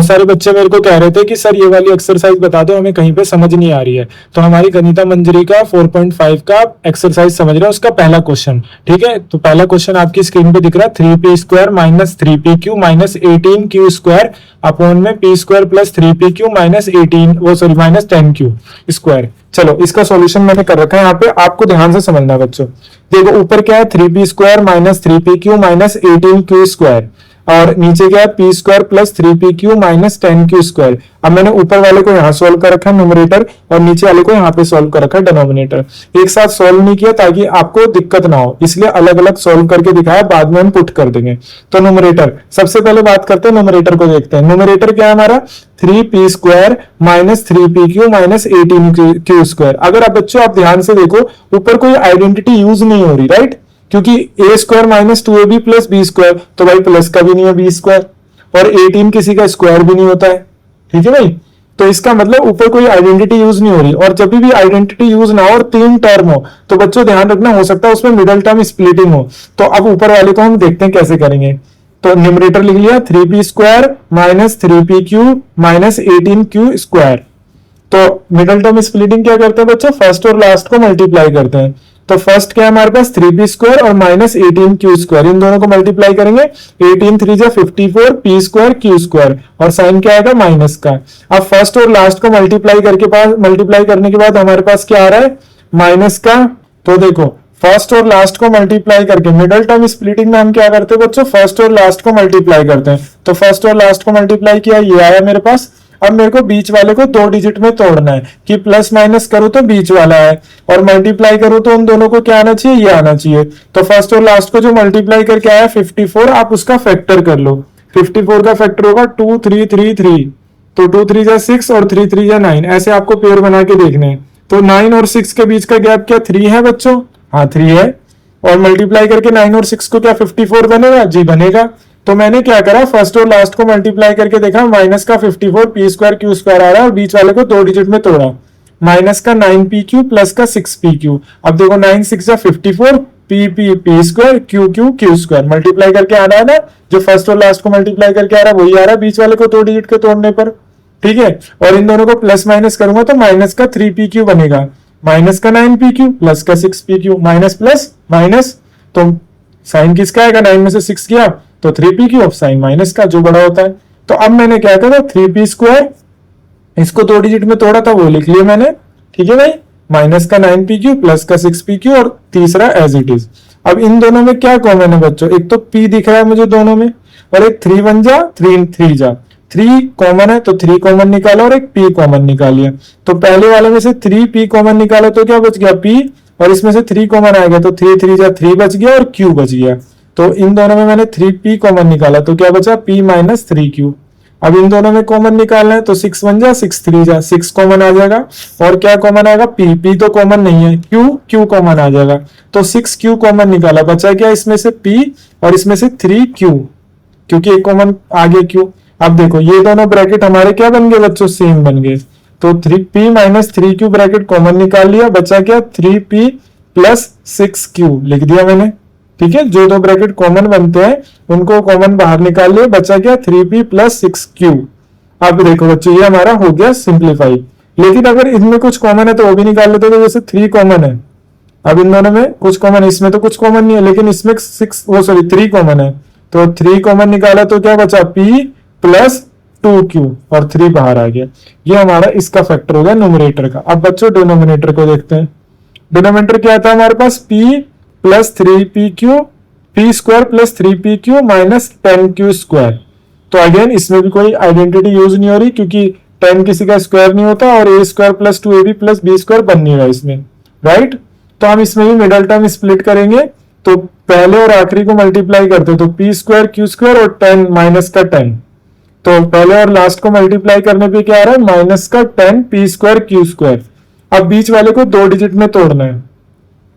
बहुत सारे बच्चे मेरे को कह रहे थे कि सर ये वाली एक्सरसाइज बता दो, हमें कहीं पे समझ नहीं आ रही है। तो हमारी गणिता मंजरी का 4.5 का एक्सरसाइज समझ रहे हैं, उसका पहला क्वेश्चन। ठीक है, तो पहला क्वेश्चन आपकी स्क्रीन पे दिख रहा है, 3p² minus 3pq minus 18q² upon में p² plus 3pq minus 10q²। चलो इसका सॉल्यूशन मैंने कर रखा है यहाँ पे, आपको ध्यान से समझना बच्चों। देखो ऊपर क्या है, 3p² minus 3pq minus 18q² और नीचे क्या है, p² plus 3pq minus 10q²। अब मैंने ऊपर वाले को यहाँ सोल्व कर रखा है न्यूमरेटर, और नीचे वाले को यहाँ पे सोल्व कर रखा है डिनोमिनेटर। एक साथ सोल्व नहीं किया ताकि आपको दिक्कत ना हो, इसलिए अलग अलग सोल्व करके दिखाया, बाद में हम पुट कर देंगे। तो न्यूमरेटर सबसे पहले बात करते हैं, न्यूमरेटर को देखते हैं। न्यूमरेटर क्या है हमारा, 3p² minus 3pq minus 18q²। अगर आप बच्चों आप ध्यान से देखो, ऊपर कोई आइडेंटिटी यूज नहीं हो रही, राइट, क्योंकि a² minus 2ab plus b², तो भाई प्लस का भी नहीं है b², और 18 किसी का स्क्वायर भी नहीं होता है। ठीक है भाई, तो इसका मतलब ऊपर कोई आइडेंटिटी यूज नहीं हो रही। और जब भी आइडेंटिटी यूज ना हो और 3 टर्म हो, तो बच्चों ध्यान रखना, हो सकता है उसमें मिडिल टर्म स्प्लिटिंग हो। तो अब ऊपर वाले को हम देखते हैं कैसे करेंगे। तो न्यूमरेटर लिख लिया 3p² minus 3pq minus 18q²। तो मिडिल टर्म स्प्लिटिंग क्या करते हैं बच्चों, फर्स्ट और लास्ट को मल्टीप्लाई करते हैं। तो फर्स्ट क्या है हमारे पास, 3p² और माइनस 18q², इन दोनों को मल्टीप्लाई करेंगे। 18 3 जा 54 p² q², और साइन क्या आएगा, माइनस का। अब फर्स्ट और लास्ट को मल्टीप्लाई करने के बाद हमारे पास क्या आ रहा है, माइनस का। तो देखो फर्स्ट और लास्ट को मल्टीप्लाई करके मिडिल टर्म स्प्लिटिंग में हम क्या करते हैं बच्चों, फर्स्ट और लास्ट को मल्टीप्लाई करते हैं। तो फर्स्ट और लास्ट को मल्टीप्लाई किया, ये आया मेरे पास। अब मेरे को बीच वाले को 2 डिजिट में तोड़ना है, कि प्लस माइनस करूं तो बीच वाला है, और मल्टीप्लाई करूं तो उन दोनों को क्या आना चाहिए, ये आना चाहिए। तो फर्स्ट और लास्ट को जो मल्टीप्लाई करके आया 54, आप उसका फैक्टर कर लो। 54 का फैक्टर होगा 2 3 3 3, तो 2 3 जा 6 और 3 3 जा 9, ऐसे आपको पेयर बना के देखने हैं। तो 9 और 6 के बीच का गैप क्या 3 है बच्चों, हाँ 3 है। और मल्टीप्लाई करके 9 और 6 को क्या 54 बनेगा, जी बनेगा। तो मैंने क्या करा, फर्स्ट और लास्ट को मल्टीप्लाई करके देखा, माइनस का 54 p² q² आ रहा है, और बीच वाले को 2 डिजिट में तोड़ा, माइनस का 9pq प्लस का 6pq। अब देखो 9 6 जा 54 p² q² मल्टीप्लाई करके आ रहा है ना, जो फर्स्ट और लास्ट को मल्टीप्लाई करके आ रहा है वही आ रहा है बीच वाले को 2 डिजिट के तोड़ने पर। ठीक है, और इन दोनों को प्लस माइनस करूंगा तो माइनस का 3pq बनेगा, माइनस का 9pq प्लस का 6pq, माइनस प्लस माइनस, तो साइन किसका आएगा, 9 में से 6 गया तो 3pq, ऑफ साइन माइनस का जो बड़ा होता है। तो अब मैंने क्या करा, 3p², इसको 2 डिजिट में तोड़ा था वो लिख लिया मैंने। ठीक है भाई, माइनस का 9pq प्लस का 6pq, और तीसरा एज इट इज। अब इन दोनों में क्या कॉमन है बच्चों, एक तो p दिख रहा है मुझे दोनों में, और एक 3 1 जा 3 3 जा 3 कॉमन है, तो 3 कॉमन निकाला और एक p कॉमन निकाल लिया। तो पहले वाले में से 3p कॉमन निकाला तो क्या बच गया, p, और इसमें से 3 कॉमन आ गया, तो 3 3 जा 3 बच गया, और q बच गया। तो इन दोनों में मैंने 3p कॉमन निकाला तो क्या बचा, p माइनस 3q। अब इन दोनों में कॉमन निकालना है, तो 6 1 जा 6 3 जा 6 कॉमन आ जाएगा, और क्या कॉमन आएगा, p तो कॉमन नहीं है, q कॉमन आ जाएगा। तो 6q कॉमन निकाला, बचा क्या इसमें से p और इसमें से 3q, क्योंकि एक कॉमन आगे q। अब देखो ये दोनों ब्रैकेट हमारे क्या बन गए बच्चों, सेम बन गए। तो 3p minus 3q bracket common निकाल लिया, बचा क्या 3p प्लस 6q लिख दिया मैंने। ठीक है, जो 2 ब्रैकेट कॉमन बनते हैं उनको कॉमन बाहर निकाल लिया, बचा क्या 3p प्लस 6q। अब देखो बच्चों ये हमारा हो गया सिंप्लीफाई, लेकिन अगर इनमें कुछ कॉमन है तो वो भी निकाल लेते, तो जैसे 3 कॉमन है, अब इन दोनों में कुछ कॉमन है, इसमें तो कुछ कॉमन नहीं है, लेकिन इसमें 3 कॉमन है, तो 3 कॉमन निकाला तो क्या बचा p प्लस 2q, और 3 बाहर आ गया। ये हमारा इसका फैक्टर हो गया न्यूमरेटर का। अब बच्चों डिनोमिनेटर को देखते हैं। डिनोमिनेटर क्या था हमारे पास, p plus 3pq, p² plus 3pq minus 10q²। तो अगेन इसमें भी कोई आइडेंटिटी यूज नहीं हो रही, क्योंकि 10 किसी का स्क्वायर नहीं होता, और a² plus 2ab plus b² बन नहीं रहा इसमें, राइट। तो हम इसमें भी मिडल टर्म स्प्लिट करेंगे, तो पहले और आखिरी को मल्टीप्लाई करते, तो p² q² और 10 माइनस का 10। तो पहले और लास्ट को मल्टीप्लाई करने पे क्या आ रहा है, माइनस का 10 p² q²। अब बीच वाले को 2 डिजिट में तोड़ना है,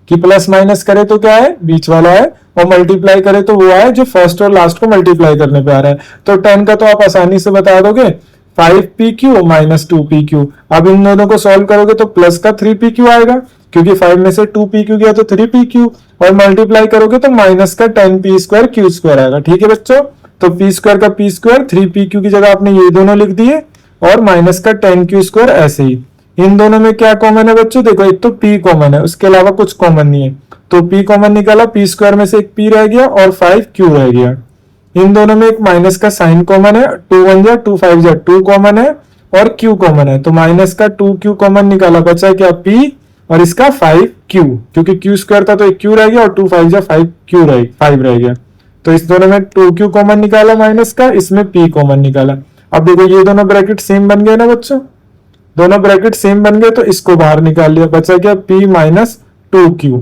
कि प्लस माइनस करे तो क्या है, बीच वाला है, और मल्टीप्लाई करे तो वो है जो फर्स्ट और लास्ट को मल्टीप्लाई करने पे आ रहा है। तो 10 का तो आप आसानी से बता दोगे, 5pq माइनस 2pq। अब इन दोनों को सॉल्व करोगे तो प्लस का 3pq आएगा, क्योंकि 5 में से 2pq गया तो 3pq, और मल्टीप्लाई करोगे तो माइनस का 10p² q² आएगा। ठीक है बच्चों, तो पी स्क्वायर का पी स्क्वायर, 3pq की जगह आपने ये दोनों लिख दिए, और माइनस का 10q² ऐसे ही। इन दोनों में क्या कॉमन है बच्चों, देखो एक तो p कॉमन है, उसके अलावा कुछ कॉमन नहीं है, तो p कॉमन निकाला, पी स्क्वायर में से एक p रह गया और 5q रह गया। इन दोनों में एक माइनस का साइन कॉमन है, 2 1 जा 2 5 जा 2 कॉमन है और q कॉमन है, तो माइनस का 2q कॉमन निकाला, बचा क्या p और इसका 5q, क्योंकि q स्क्वायर था तो एक q रह गया और 2 5 जा 5 रह गया। तो इस दोनों में 2q कॉमन निकाला माइनस का, इसमें p कॉमन निकाला। अब देखो ये दोनों ब्रैकेट सेम बन गए ना बच्चों, दोनों ब्रैकेट सेम बन गए, तो इसको बाहर निकाल लिया, बचा क्या p माइनस 2q।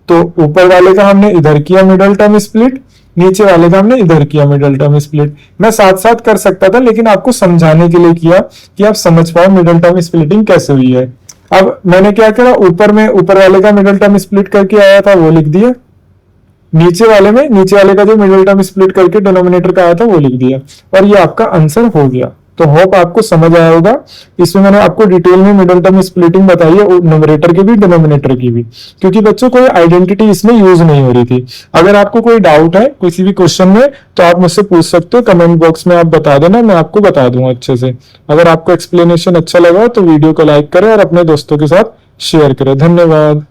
तो ऊपर वाले का हमने इधर किया मिडल टर्म स्प्लिट, नीचे वाले का हमने इधर किया मिडल टर्म स्प्लिट। मैं साथ साथ कर सकता था, लेकिन आपको समझाने के लिए किया कि आप समझ पाओ मिडल टर्म स्प्लिटिंग कैसे हुई है। अब मैंने क्या करा, ऊपर वाले का मिडल टर्म स्प्लिट करके आया था वो लिख दिया, नीचे वाले का जो मिडिल टर्म स्प्लिट करके डिनोमिनेटर का आया था वो लिख दिया, और ये आपका आंसर हो गया। तो होप आपको समझ आया होगा। इसमें मैंने आपको डिटेल में मिडिल टर्म स्प्लिटिंग बताई है, न्यूमरेटर की भी डिनोमिनेटर की भी, क्योंकि बच्चों कोई आइडेंटिटी इसमें यूज नहीं हो रही थी। अगर आपको कोई डाउट है किसी भी क्वेश्चन में तो आप मुझसे पूछ सकते हो, कमेंट बॉक्स में आप बता देना, मैं आपको बता दूंगा अच्छे से। अगर आपको एक्सप्लेनेशन अच्छा लगा तो वीडियो को लाइक करें और अपने दोस्तों के साथ शेयर करें। धन्यवाद।